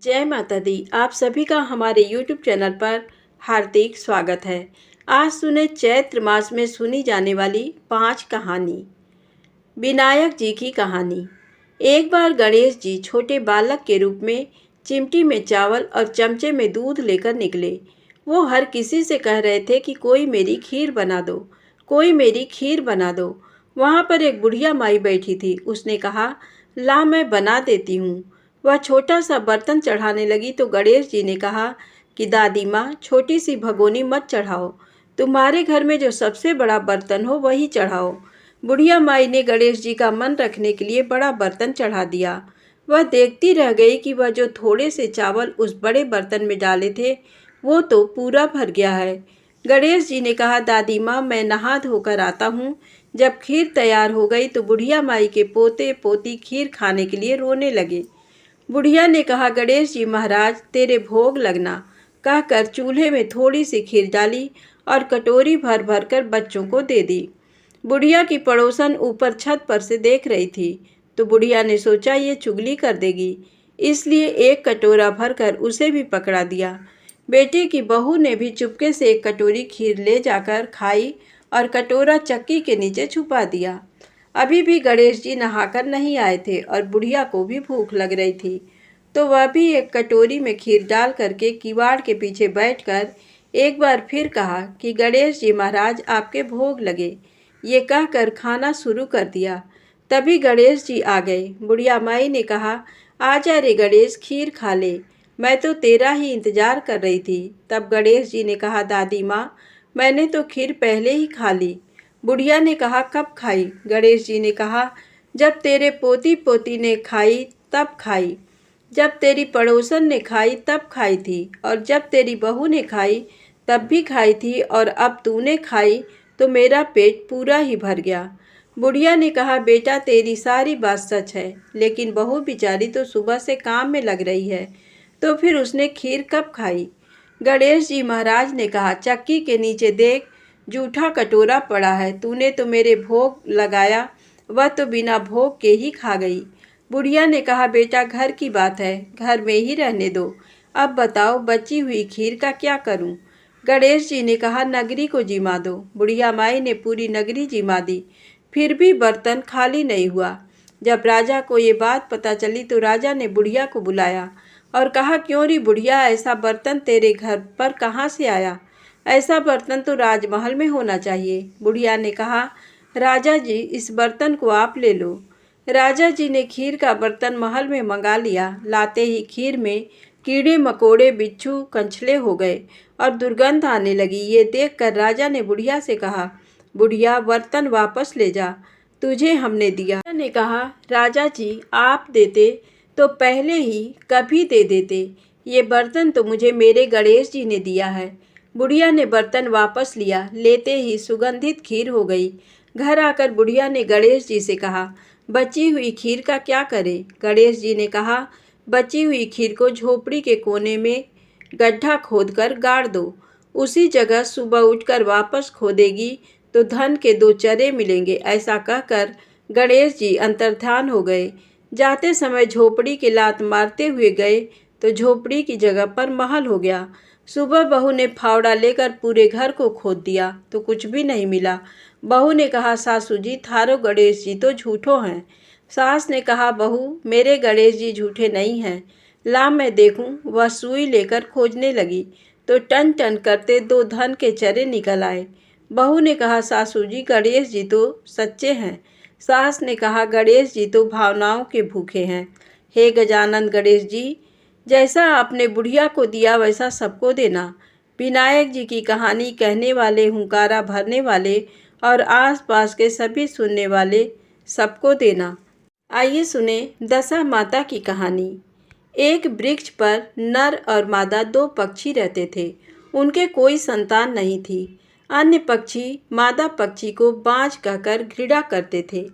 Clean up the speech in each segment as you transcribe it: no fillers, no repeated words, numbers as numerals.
जय माता दी। आप सभी का हमारे YouTube चैनल पर हार्दिक स्वागत है। आज सुने चैत्र मास में सुनी जाने वाली 5 कहानी। विनायक जी की कहानी। एक बार गणेश जी छोटे बालक के रूप में चिमटी में चावल और चमचे में दूध लेकर निकले। वो हर किसी से कह रहे थे कि कोई मेरी खीर बना दो, कोई मेरी खीर बना दो। वहाँ पर एक बुढ़िया माई बैठी थी। उसने कहा, ला मैं बना देती हूँ। वह छोटा सा बर्तन चढ़ाने लगी तो गणेश जी ने कहा कि दादी माँ, छोटी सी भगोनी मत चढ़ाओ, तुम्हारे घर में जो सबसे बड़ा बर्तन हो वही चढ़ाओ। बुढ़िया माई ने गणेश जी का मन रखने के लिए बड़ा बर्तन चढ़ा दिया। वह देखती रह गई कि वह जो थोड़े से चावल उस बड़े बर्तन में डाले थे वो तो पूरा भर गया है। गणेश जी ने कहा, दादी माँ, मैं नहा धोकर आता हूँ। जब खीर तैयार हो गई तो बुढ़िया माई के पोते पोती खीर खाने के लिए रोने लगे। बुढ़िया ने कहा, गणेश जी महाराज, तेरे भोग लगना, कहकर चूल्हे में थोड़ी सी खीर डाली और कटोरी भर भर कर बच्चों को दे दी। बुढ़िया की पड़ोसन ऊपर छत पर से देख रही थी तो बुढ़िया ने सोचा ये चुगली कर देगी, इसलिए एक कटोरा भरकर उसे भी पकड़ा दिया। बेटे की बहू ने भी चुपके से एक कटोरी खीर ले जाकर खाई और कटोरा चक्की के नीचे छुपा दिया। अभी भी गणेश जी नहाकर नहीं आए थे और बुढ़िया को भी भूख लग रही थी, तो वह भी एक कटोरी में खीर डाल करके किवाड़ के पीछे बैठकर एक बार फिर कहा कि गणेश जी महाराज, आपके भोग लगे। ये कहकर खाना शुरू कर दिया। तभी गणेश जी आ गए। बुढ़िया माई ने कहा, आजा रे गणेश, खीर खा ले, मैं तो तेरा ही इंतजार कर रही थी। तब गणेश जी ने कहा, दादी माँ, मैंने तो खीर पहले ही खा ली। बुढ़िया ने कहा, कब खाई? गणेश जी ने कहा, जब तेरे पोती पोती ने खाई तब खाई, जब तेरी पड़ोसन ने खाई तब खाई थी, और जब तेरी बहू ने खाई तब भी खाई थी, और अब तूने खाई तो मेरा पेट पूरा ही भर गया। बुढ़िया ने कहा, बेटा, तेरी सारी बात सच है, लेकिन बहू बेचारी तो सुबह से काम में लग रही है, तो फिर उसने खीर कब खाई? गणेश जी महाराज ने कहा, चक्की के नीचे देख, जूठा कटोरा पड़ा है, तूने तो मेरे भोग लगाया, वह तो बिना भोग के ही खा गई। बुढ़िया ने कहा, बेटा, घर की बात है, घर में ही रहने दो। अब बताओ, बची हुई खीर का क्या करूं? गणेश जी ने कहा, नगरी को जिमा दो। बुढ़िया माई ने पूरी नगरी जिमा दी, फिर भी बर्तन खाली नहीं हुआ। जब राजा को ये बात पता चली तो राजा ने बुढ़िया को बुलाया और कहा, क्यों री बुढ़िया, ऐसा बर्तन तेरे घर पर कहाँ से आया? ऐसा बर्तन तो राजमहल में होना चाहिए। बुढ़िया ने कहा, राजा जी, इस बर्तन को आप ले लो। राजा जी ने खीर का बर्तन महल में मंगा लिया। लाते ही खीर में कीड़े मकोड़े, बिच्छू, कंछले हो गए और दुर्गंध आने लगी। ये देखकर राजा ने बुढ़िया से कहा, बुढ़िया, बर्तन वापस ले जा, तुझे हमने दिया। राजा ने कहा, राजा जी, आप देते तो पहले ही कभी दे देते, ये बर्तन तो मुझे मेरे गणेश जी ने दिया है। बुढ़िया ने बर्तन वापस लिया। लेते ही सुगंधित खीर हो गई। घर आकर बुढ़िया ने गणेश जी से कहा, बची हुई खीर का क्या करें? गणेश जी ने कहा, बची हुई खीर को झोपड़ी के कोने में गड्ढा खोदकर गाड़ दो। उसी जगह सुबह उठकर वापस खोदेगी तो धन के 2 चरे मिलेंगे। ऐसा कहकर गणेश जी अंतर्ध्यान हो गए। जाते समय झोपड़ी की लात मारते हुए गए तो झोपड़ी की जगह पर महल हो गया। सुबह बहू ने फावड़ा लेकर पूरे घर को खोद दिया तो कुछ भी नहीं मिला। बहू ने कहा, सासू जी, थारो गणेश जी तो झूठो हैं। सास ने कहा, बहू, मेरे गणेश जी झूठे नहीं हैं, ला मैं देखूं। वह सुई लेकर खोजने लगी तो टन टन करते 2 धन के चरे निकल आए। बहू ने कहा, सासू जी, गणेश जी तो सच्चे हैं। सास ने कहा, गणेश जी तो भावनाओं के भूखे हैं। हे गजानन गणेश जी, जैसा आपने बुढ़िया को दिया वैसा सबको देना। विनायक जी की कहानी कहने वाले, हुंकारा भरने वाले और आसपास के सभी सुनने वाले सबको देना। आइए सुने दशा माता की कहानी। एक वृक्ष पर नर और मादा 2 पक्षी रहते थे। उनके कोई संतान नहीं थी। अन्य पक्षी मादा पक्षी को बाज कहकर घृणा करते थे।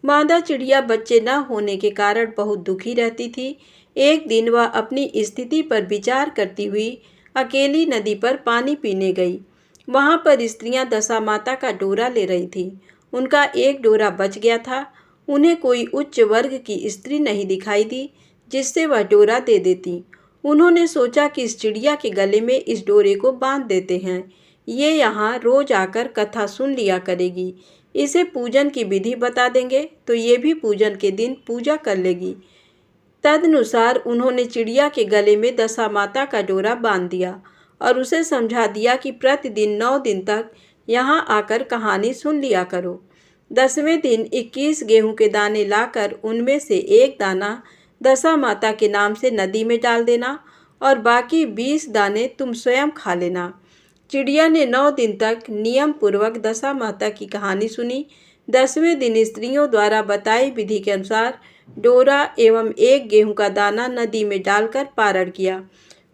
मादा चिड़िया बच्चे न होने के कारण बहुत दुखी रहती थी। एक दिन वह अपनी स्थिति पर विचार करती हुई अकेली नदी पर पानी पीने गई। वहां पर स्त्रियां दशा माता का डोरा ले रही थीं। उनका एक डोरा बच गया था। उन्हें कोई उच्च वर्ग की स्त्री नहीं दिखाई दी जिससे वह डोरा दे देती। उन्होंने सोचा कि इस चिड़िया के गले में इस डोरे को बांध देते हैं। ये यहाँ रोज आकर कथा सुन लिया करेगी। इसे पूजन की विधि बता देंगे तो ये भी पूजन के दिन पूजा कर लेगी। तदनुसार उन्होंने चिड़िया के गले में दशा माता का डोरा बांध दिया और उसे समझा दिया कि प्रतिदिन 9 दिन तक यहाँ आकर कहानी सुन लिया करो। 10वें दिन 21 गेहूं के दाने लाकर उनमें से एक दाना दशा माता के नाम से नदी में डाल देना और बाकी 20 दाने तुम स्वयं खा लेना। चिड़िया ने 9 दिन तक नियम पूर्वक दशा माता की कहानी सुनी। 10वें दिन स्त्रियों द्वारा बताई विधि के अनुसार डोरा एवं एक गेहूं का दाना नदी में डालकर पारण किया।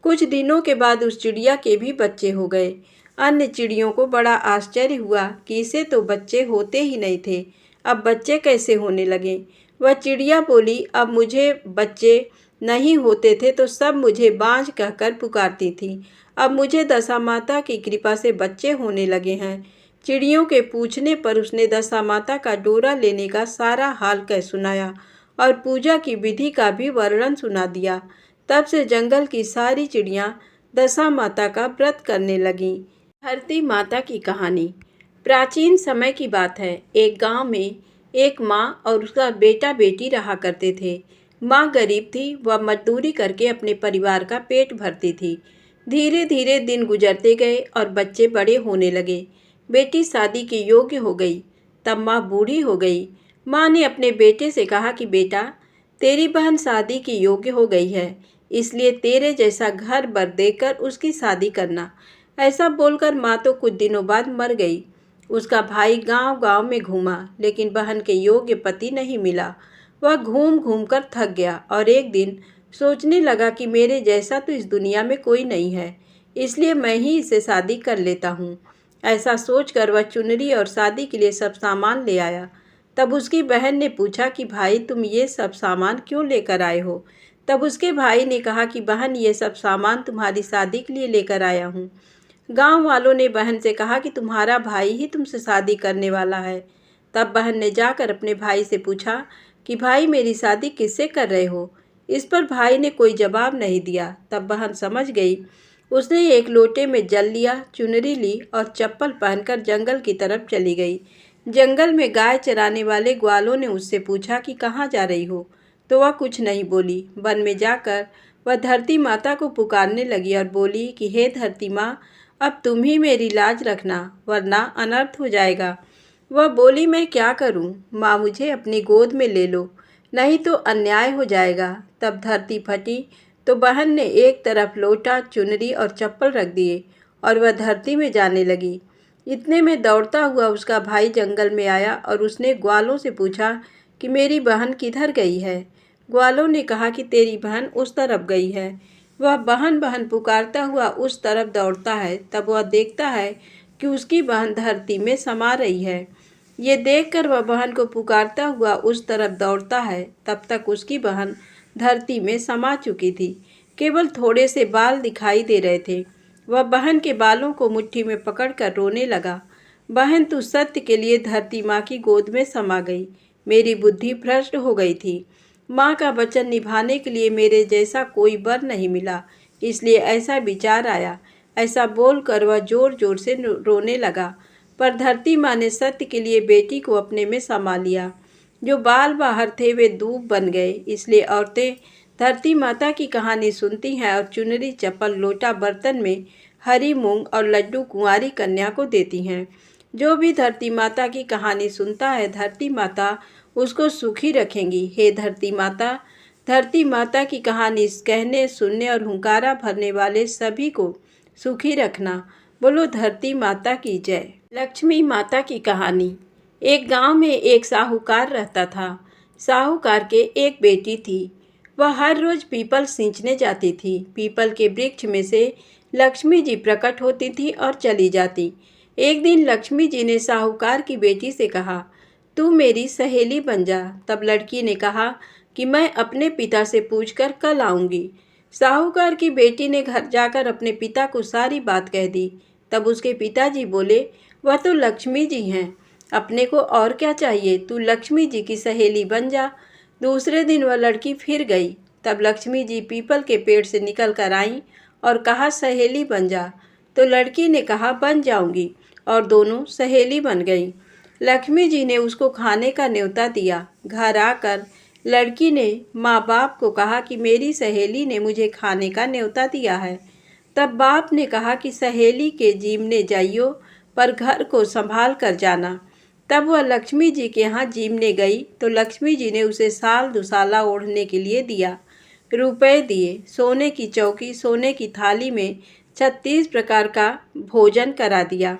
कुछ दिनों के बाद उस चिड़िया के भी बच्चे हो गए। अन्य चिड़ियों को बड़ा आश्चर्य हुआ कि इसे तो बच्चे होते ही नहीं थे, अब बच्चे कैसे होने लगे। वह चिड़िया बोली, अब मुझे बच्चे नहीं होते थे तो सब मुझे बांझ कहकर पुकारती थी, अब मुझे दशा माता की कृपा से बच्चे होने लगे हैं। चिड़ियों के पूछने पर उसने दशा माता का डोरा लेने का सारा हाल कह सुनाया और पूजा की विधि का भी वर्णन सुना दिया। तब से जंगल की सारी चिड़ियाँ दशा माता का व्रत करने लगीं। धरती माता की कहानी। प्राचीन समय की बात है। एक गांव में एक माँ और उसका बेटा बेटी रहा करते थे। माँ गरीब थी, वह मजदूरी करके अपने परिवार का पेट भरती थी। धीरे धीरे दिन गुजरते गए और बच्चे बड़े होने लगे। बेटी शादी के योग्य हो गई। तब माँ बूढ़ी हो गई। माँ ने अपने बेटे से कहा कि बेटा, तेरी बहन शादी की योग्य हो गई है, इसलिए तेरे जैसा घर बर देकर उसकी शादी करना। ऐसा बोलकर माँ तो कुछ दिनों बाद मर गई। उसका भाई गांव गांव में घूमा, लेकिन बहन के योग्य पति नहीं मिला। वह घूम घूम कर थक गया और एक दिन सोचने लगा कि मेरे जैसा तो इस दुनिया में कोई नहीं है, इसलिए मैं ही इसे शादी कर लेता हूँ। ऐसा सोचकर वह चुनरी और शादी के लिए सब सामान ले आया। तब उसकी बहन ने पूछा कि भाई, तुम ये सब सामान क्यों लेकर आए हो। तब उसके भाई ने कहा कि बहन, ये सब सामान तुम्हारी शादी के लिए लेकर आया हूँ। गांव वालों ने बहन से कहा कि तुम्हारा भाई ही तुमसे शादी करने वाला है। तब बहन ने जाकर अपने भाई से पूछा कि भाई, मेरी शादी किससे कर रहे हो। इस पर भाई ने कोई जवाब नहीं दिया। तब बहन समझ गई। उसने एक लोटे में जल लिया, चुनरी ली और चप्पल पहनकर जंगल की तरफ चली गई। जंगल में गाय चराने वाले ग्वालों ने उससे पूछा कि कहाँ जा रही हो, तो वह कुछ नहीं बोली। वन में जाकर वह धरती माता को पुकारने लगी और बोली कि हे धरती माँ, अब तुम ही मेरी लाज रखना, वरना अनर्थ हो जाएगा। वह बोली, मैं क्या करूं? माँ, मुझे अपनी गोद में ले लो, नहीं तो अन्याय हो जाएगा। तब धरती फटी तो बहन ने एक तरफ लोटा, चुनरी और चप्पल रख दिए और वह धरती में जाने लगी। इतने में दौड़ता हुआ उसका भाई जंगल में आया और उसने ग्वालों से पूछा कि मेरी बहन किधर गई है। ग्वालों ने कहा कि तेरी बहन उस तरफ गई है। वह बहन बहन पुकारता हुआ उस तरफ दौड़ता है। तब वह देखता है कि उसकी बहन धरती में समा रही है। ये देखकर वह बहन को पुकारता हुआ उस तरफ दौड़ता है। तब तक उसकी बहन धरती में समा चुकी थी, केवल थोड़े से बाल दिखाई दे रहे थे। वह बहन के बालों को मुट्ठी में पकड़कर रोने लगा। बहन, तू सत्य के लिए धरती माँ की गोद में समा गई। मेरी बुद्धि भ्रष्ट हो गई थी। माँ का वचन निभाने के लिए मेरे जैसा कोई वर नहीं मिला, इसलिए ऐसा विचार आया। ऐसा बोलकर वह जोर जोर से रोने लगा। पर धरती माँ ने सत्य के लिए बेटी को अपने में समा लिया। जो बाल बाहर थे वे दूब बन गए। इसलिए औरतें धरती माता की कहानी सुनती हैं और चुनरी, चप्पल, लोटा, बर्तन में हरी मूंग और लड्डू कुंवारी कन्या को देती हैं। जो भी धरती माता की कहानी सुनता है, धरती माता उसको सुखी रखेंगी। हे धरती माता की कहानी कहने, सुनने और हुंकारा भरने वाले सभी को सुखी रखना। बोलो धरती माता की जय। लक्ष्मी माता की कहानी। एक गांव में एक साहूकार रहता था। साहूकार के एक बेटी थी। वह हर रोज पीपल सींचने जाती थी। पीपल के वृक्ष में से लक्ष्मी जी प्रकट होती थी और चली जाती। एक दिन लक्ष्मी जी ने साहूकार की बेटी से कहा, तू मेरी सहेली बन जा। तब लड़की ने कहा कि मैं अपने पिता से पूछकर कल आऊँगी। साहूकार की बेटी ने घर जाकर अपने पिता को सारी बात कह दी। तब उसके पिताजी बोले, वह तो लक्ष्मी जी हैं, अपने को और क्या चाहिए, तू लक्ष्मी जी की सहेली बन जा। दूसरे दिन वह लड़की फिर गई। तब लक्ष्मी जी पीपल के पेड़ से निकल कर आईं और कहा, सहेली बन जा। तो लड़की ने कहा, बन जाऊंगी, और दोनों सहेली बन गईं। लक्ष्मी जी ने उसको खाने का न्योता दिया। घर आकर लड़की ने माँ बाप को कहा कि मेरी सहेली ने मुझे खाने का न्योता दिया है। तब बाप ने कहा कि सहेली के जीमने जाइयो, पर घर को संभाल कर जाना। तब वह लक्ष्मी जी के यहाँ जीमने गई तो लक्ष्मी जी ने उसे साल दुसाला ओढ़ने के लिए दिया, रुपए दिए, सोने की चौकी, सोने की थाली में 36 प्रकार का भोजन करा दिया।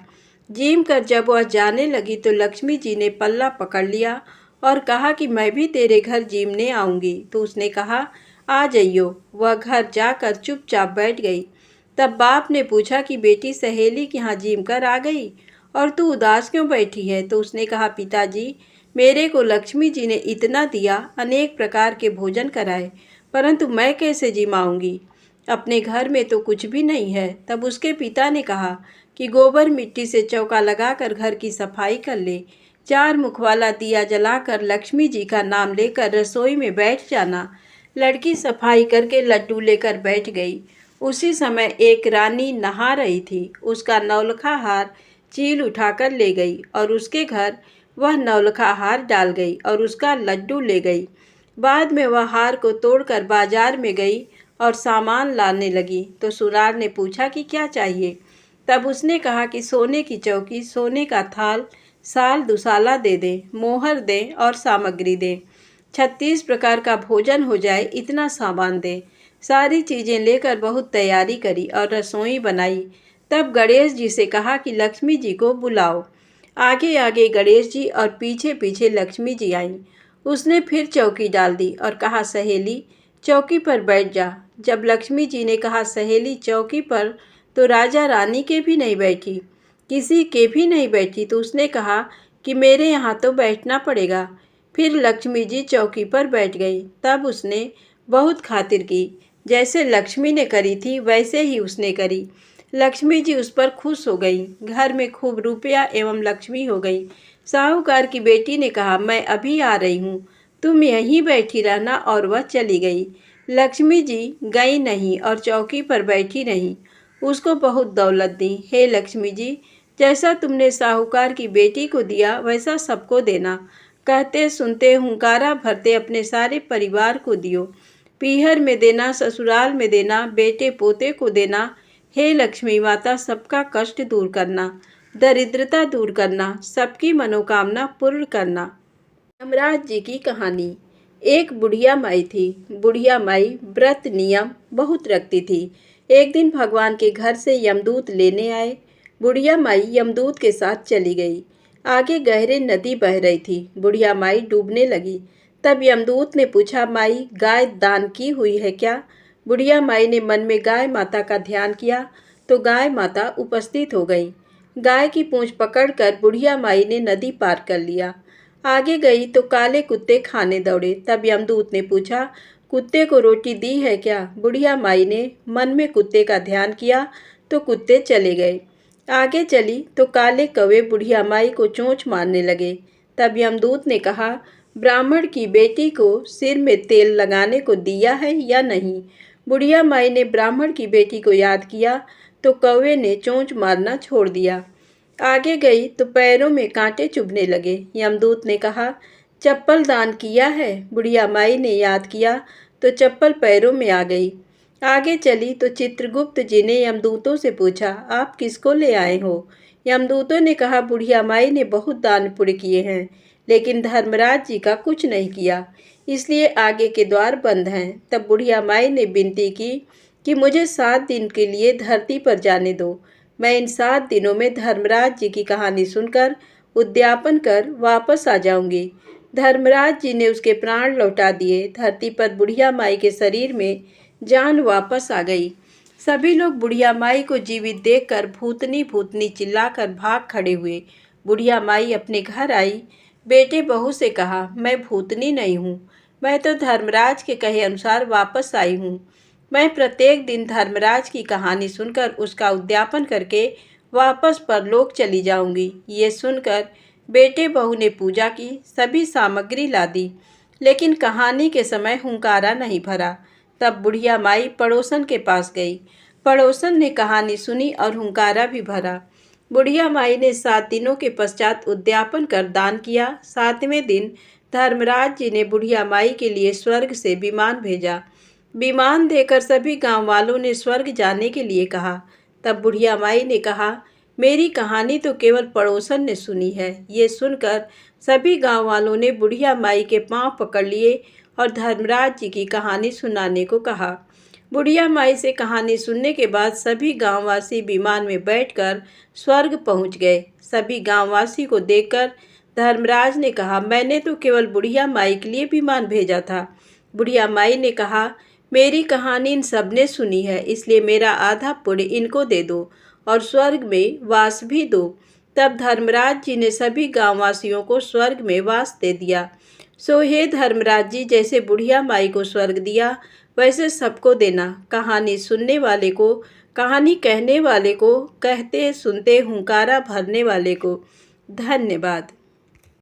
जीम कर जब वह जाने लगी तो लक्ष्मी जी ने पल्ला पकड़ लिया और कहा कि मैं भी तेरे घर जीमने आऊँगी। तो उसने कहा, आ जाइयो। वह घर जाकर चुपचाप बैठ गई। तब बाप ने पूछा कि बेटी सहेली के यहाँ जीम कर आ गई और तू उदास क्यों बैठी है? तो उसने कहा, पिताजी, मेरे को लक्ष्मी जी ने इतना दिया, अनेक प्रकार के भोजन कराए, परंतु मैं कैसे जिमाऊंगी? अपने घर में तो कुछ भी नहीं है। तब उसके पिता ने कहा कि गोबर मिट्टी से चौका लगाकर घर की सफाई कर ले, 4 मुख वाला दिया जलाकर लक्ष्मी जी का नाम लेकर रसोई में बैठ जाना। लड़की सफाई करके लड्डू लेकर बैठ गई। उसी समय एक रानी नहा रही थी। उसका नौलखा हार चील उठाकर ले गई और उसके घर वह नौलखा हार डाल गई और उसका लड्डू ले गई। बाद में वह हार को तोड़कर बाजार में गई और सामान लाने लगी। तो सुनार ने पूछा कि क्या चाहिए? तब उसने कहा कि सोने की चौकी, सोने का थाल, साल दुसाला दे दे, मोहर दे और सामग्री दे, 36 प्रकार का भोजन हो जाए, इतना सामान दे। सारी चीज़ें लेकर बहुत तैयारी करी और रसोई बनाई। तब गणेश जी से कहा कि लक्ष्मी जी को बुलाओ। आगे आगे गणेश जी और पीछे पीछे लक्ष्मी जी आईं। उसने फिर चौकी डाल दी और कहा, सहेली चौकी पर बैठ जा। जब लक्ष्मी जी ने कहा सहेली चौकी पर, तो राजा रानी के भी नहीं बैठी, किसी के भी नहीं बैठी। तो उसने कहा कि मेरे यहाँ तो बैठना पड़ेगा। फिर लक्ष्मी जी चौकी पर बैठ गई। तब उसने बहुत खातिर की, जैसे लक्ष्मी ने करी थी वैसे ही उसने करी। लक्ष्मी जी उस पर खुश हो गई। घर में खूब रुपया एवं लक्ष्मी हो गई। साहूकार की बेटी ने कहा, मैं अभी आ रही हूँ, तुम यहीं बैठी रहना, और वह चली गई। लक्ष्मी जी गई नहीं और चौकी पर बैठी रहीं। उसको बहुत दौलत दी। हे लक्ष्मी जी, जैसा तुमने साहूकार की बेटी को दिया वैसा सबको देना। कहते सुनते हुंकारा भरते अपने सारे परिवार को दियो। पीहर में देना, ससुराल में देना, बेटे पोते को देना। हे लक्ष्मी माता, सबका कष्ट दूर करना, दरिद्रता दूर करना, सबकी मनोकामना पूर्ण करना। यमराज जी की कहानी। एक बुढ़िया माई थी। बुढ़िया माई व्रत नियम बहुत रखती थी। एक दिन भगवान के घर से यमदूत लेने आए। बुढ़िया माई यमदूत के साथ चली गई। आगे गहरे नदी बह रही थी। बुढ़िया माई डूबने लगी। तब यमदूत ने पूछा, माई गाय दान की हुई है क्या? बुढ़िया माई ने मन में गाय माता का ध्यान किया तो गाय माता उपस्थित हो गई। गाय की पूंछ पकड़कर बुढ़िया माई ने नदी पार कर लिया। आगे गई तो काले कुत्ते खाने दौड़े। तब यमदूत ने पूछा, कुत्ते को रोटी दी है क्या? बुढ़िया माई ने मन में कुत्ते का ध्यान किया तो कुत्ते चले गए। आगे चली तो काले कौवे बुढ़िया माई को चोंच मारने लगे। तब यमदूत ने कहा, ब्राह्मण की बेटी को सिर में तेल लगाने को दिया है या नहीं? बुढ़िया माई ने ब्राह्मण की बेटी को याद किया तो कौवे ने चोंच मारना छोड़ दिया। आगे गई तो पैरों में कांटे चुभने लगे। यमदूत ने कहा, चप्पल दान किया है? बुढ़िया माई ने याद किया तो चप्पल पैरों में आ गई। आगे चली तो चित्रगुप्त जी ने यमदूतों से पूछा, आप किसको ले आए हो? यमदूतों ने कहा, बुढ़िया माई ने बहुत दान पुण्य किए हैं, लेकिन धर्मराज जी का कुछ नहीं किया, इसलिए आगे के द्वार बंद हैं। तब बुढ़िया माई ने विनती की कि मुझे 7 दिन के लिए धरती पर जाने दो। मैं इन 7 दिनों में धर्मराज जी की कहानी सुनकर उद्यापन कर वापस आ जाऊंगी। धर्मराज जी ने उसके प्राण लौटा दिए। धरती पर बुढ़िया माई के शरीर में जान वापस आ गई। सभी लोग बुढ़िया माई को जीवित देखकर भूतनी भूतनी चिल्लाकर भाग खड़े हुए। बुढ़िया माई अपने घर आई। बेटे बहू से कहा, मैं भूतनी नहीं हूँ, मैं तो धर्मराज के कहे अनुसार वापस आई हूँ। मैं प्रत्येक दिन धर्मराज की कहानी सुनकर उसका उद्यापन करके वापस परलोक चली जाऊंगी। ये सुनकर बेटे बहू ने पूजा की, सभी सामग्री ला दी, लेकिन कहानी के समय हुंकारा नहीं भरा। तब बुढ़िया माई पड़ोसन के पास गई। पड़ोसन ने कहानी सुनी और हुंकारा भी भरा। बुढ़िया माई ने 7 दिनों के पश्चात उद्यापन कर दान किया। 7वें दिन धर्मराज जी ने बुढ़िया माई के लिए स्वर्ग से विमान भेजा। विमान देकर सभी गांव वालों ने स्वर्ग जाने के लिए कहा। तब बुढ़िया माई ने कहा, मेरी कहानी तो केवल पड़ोसन ने सुनी है। ये सुनकर सभी गांव वालों ने बुढ़िया माई के पांव पकड़ लिए और धर्मराज जी की कहानी सुनाने को कहा। बुढ़िया माई से कहानी सुनने के बाद सभी गांववासी विमान में बैठकर स्वर्ग पहुंच गए। सभी गांववासी को देखकर धर्मराज ने कहा, मैंने तो केवल बुढ़िया माई के लिए विमान भेजा था। बुढ़िया माई ने कहा, मेरी कहानी इन सब ने सुनी है, इसलिए मेरा आधा पुण्य इनको दे दो और स्वर्ग में वास भी दो। तब धर्मराज जी ने सभी गांववासियों को स्वर्ग में वास दे दिया। सो हे धर्मराज जी, जैसे बुढ़िया माई को स्वर्ग दिया वैसे सबको देना। कहानी सुनने वाले को, कहानी कहने वाले को, कहते सुनते हुंकारा भरने वाले को धन्यवाद।